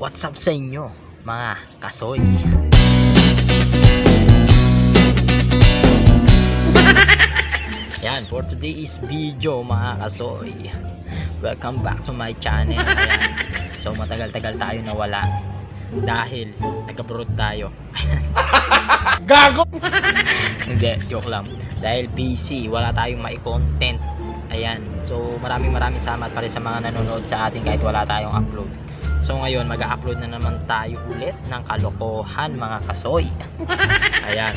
What's up sa inyo mga kasoy? Yan, for today's video mga kasoy, welcome back to my channel. Ayan. So matagal-tagal tayo nawala dahil nag-abroad tayo. Gago! Hindi, joke lang. Dahil busy, wala tayong mai-content. Ayan, so maraming salamat pa rin sa mga nanonood sa atin kahit wala tayong upload. So ngayon mag-upload na naman tayo ulit ng kalokohan mga kasoy. Ayan.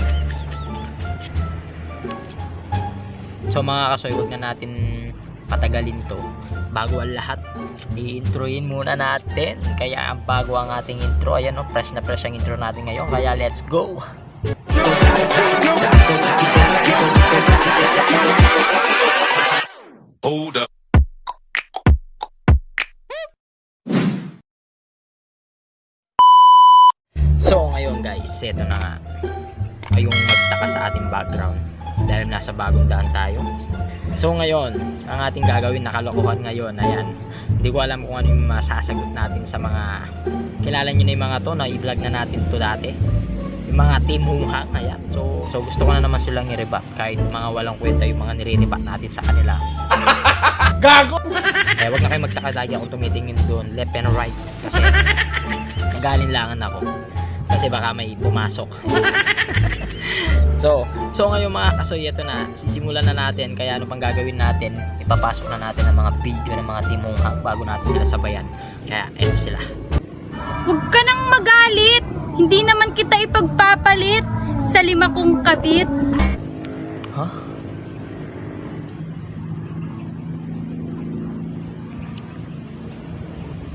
So mga kasoy, huwag na natin patagalin to. Bago ang lahat, i-introin muna natin. Kaya ang bago ang ating intro, ayan o, fresh na fresh ang intro natin ngayon. Kaya let's go! Hold up. So ngayon guys, eto na nga. Ngayong magtaka sa ating background dahil nasa bagong daan tayo. So ngayon, ang ating gagawin na kalokohan ngayon, ayan. Hindi ko alam kung ano yung masasagot natin sa mga kilala nyo na yung mga to na i-vlog na natin to dati. Yung mga team hunghang, ayan. So gusto ko na naman silang i-rebut kahit mga walang kwenta yung mga nire-rebut natin sa kanila. Gago! Eh wag na kayo magtaka lagi akong tumitingin doon left and right kasi nag-aalinlangan ako kasi baka may pumasok. so ngayon mga kasoy, ito na, sisimulan na natin. Kaya ano pang gagawin natin, ipapasok na natin ang mga video ng mga team hunghang bago natin sila sabayan. Kaya eto sila. Huwag ka nang magalit, hindi naman kita ipagpapalit sa 5 kong kabit. Huh?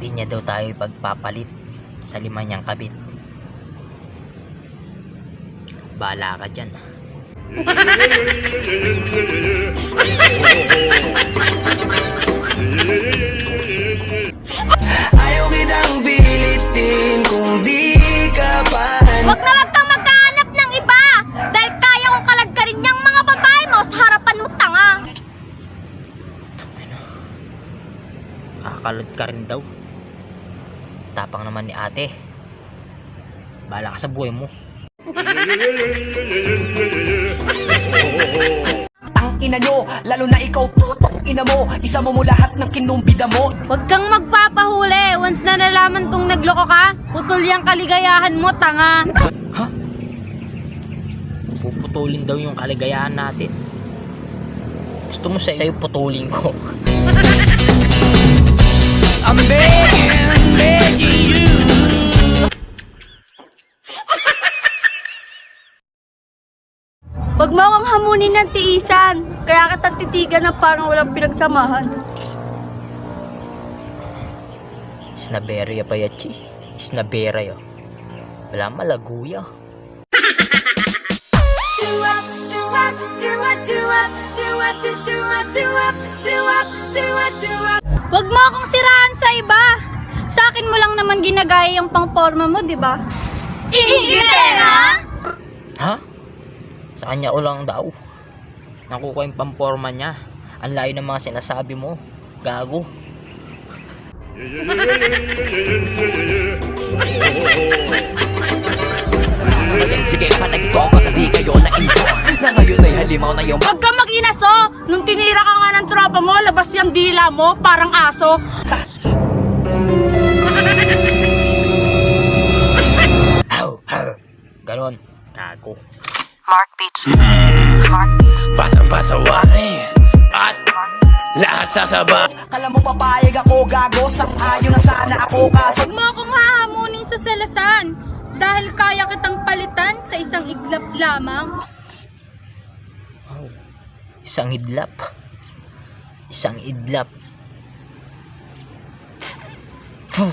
Di niya daw tayo ipagpapalit sa 5 niyang kabit. Bahala ka dyan. Ayaw kitang bilitin kung di ka pa. Huwag kang magkahanap ng iba dahil kaya kong kalagkarin niyang mga babae mo sa harapan mo, tanga. Kakalad ka rin daw. Tapang naman ni ate. Bahala ka sa buhay mo. Ang ina nyo, lalo na ikaw putong ina mo. Isa mo lahat ng kinumbida mo. Huwag kang magpapahuli. Once na nalaman kong nagloko ka, putol yung kaligayahan mo, tanga. Ha? Puputulin daw yung kaligayahan natin. Gusto mo sa'yo putulin ko. I'm begging you. Huwag mo akong hamunin ng tiisan. Kaya kita titigan na parang walang pinagsamahan. Snaberya pa yachi. Snaberya. Wala malaguya. Huwag mo akong siraan sa iba. Sa akin mo lang naman ginagaya yung pang-forma mo, di ba? Ingitera! Ha? Sa kanya ko lang daw. Nakukuha yung pamporma niya. Ang layo ng mga sinasabi mo. Gago. Sige, panagto, baka di kayo na-enjoy. Na ngayon ay halimaw na yung Huwag ka mag-inaso! Nung tinira ka nga ng tropa mo, labas yung dila mo, parang aso. Ganon. Gago. Mark Beats. Mark Beats. batang pasaway at lahat sasaba. Kala mo papayag ako, gago. Sang-ayon na sana ako kaso Huwag mo akong hahamunin sa selasan dahil kaya kitang palitan sa isang iglap lamang. Wow. Isang idlap. Isang idlap. Huh.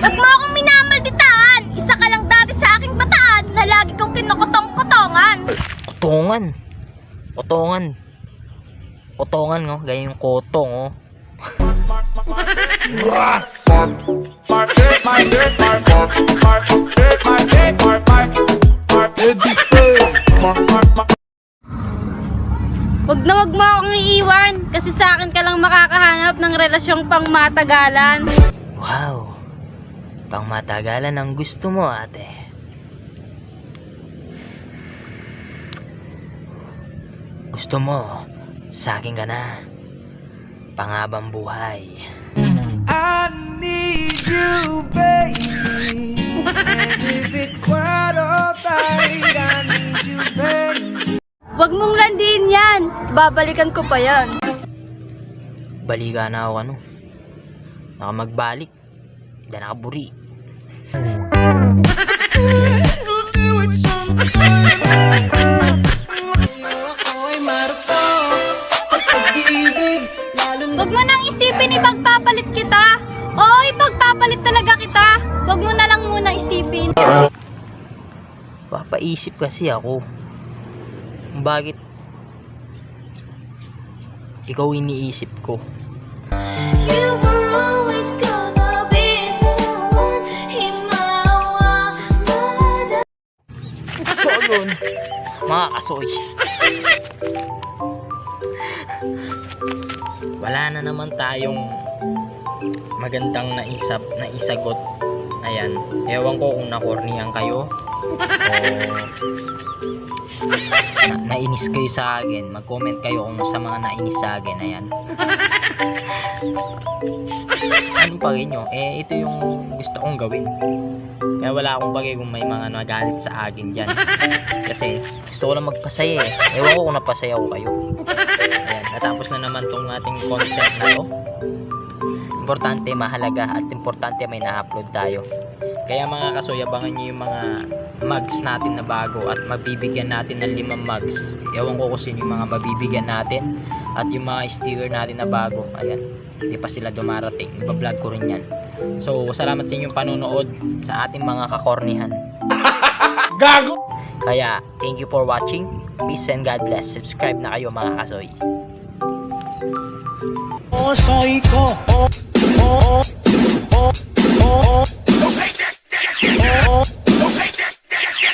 Huwag mo akong minamalditaan! Isa ka lang dati sa aking bataan na lagi kong kinukutong-kutongan. Kotongan. Kotongan. Kotongan, no? Gaya yung kotong, oh. Wag na wag mo akong iiwan kasi sa akin ka lang makakahanap ng relasyong pangmatagalan. Wow, pangmatagalan ang gusto mo, ate. Gusto mo, sa akin ka na. Panghabang buhay. I need you, baby. And if it's quite alright, I need you, baby. Wag mong landiin yan. Babalikan ko pa yan. Baliga na ako nakamagbalik. Hindi nakaburi. Wag mo nang isipin ipagpapalit kita. Oo, ipagpapalit talaga kita. Wag mo na lang muna isipin. Papaisip kasi ako. Bakit ikaw iniisip ko? So yun, mga kasoy, wala na naman tayong magandang naisagot. Ayan, ewan ko kung nakornihan kayo o nainis kayo sa akin. Mag-comment kayo kung sa mga nainis sa akin. Ayan. Anong pagay nyo? Ito yung gusto kong gawin. Kaya wala akong bagay kung may mga nagalit sa akin dyan. Kasi gusto ko lang magpasaya eh. Ewan ko kung napasaya ko kayo. Ayan, natapos na naman tong ating content na to. Importante, mahalaga at importante may na-upload tayo. Kaya mga kasoy, abangan nyo yung mga mugs natin na bago at mabibigyan natin ng 5 mugs. Ewan ko kung sino yung mga mabibigyan natin at yung mga sticker natin na bago. Ayan, hindi pa sila dumarating. Iba-vlog ko rin yan. So, salamat sa inyong panonood sa ating mga kakornihan. Gago! Kaya, thank you for watching. Peace and God bless. Subscribe na kayo mga kasoy. Oh, soy ko. Oh, oh, oh.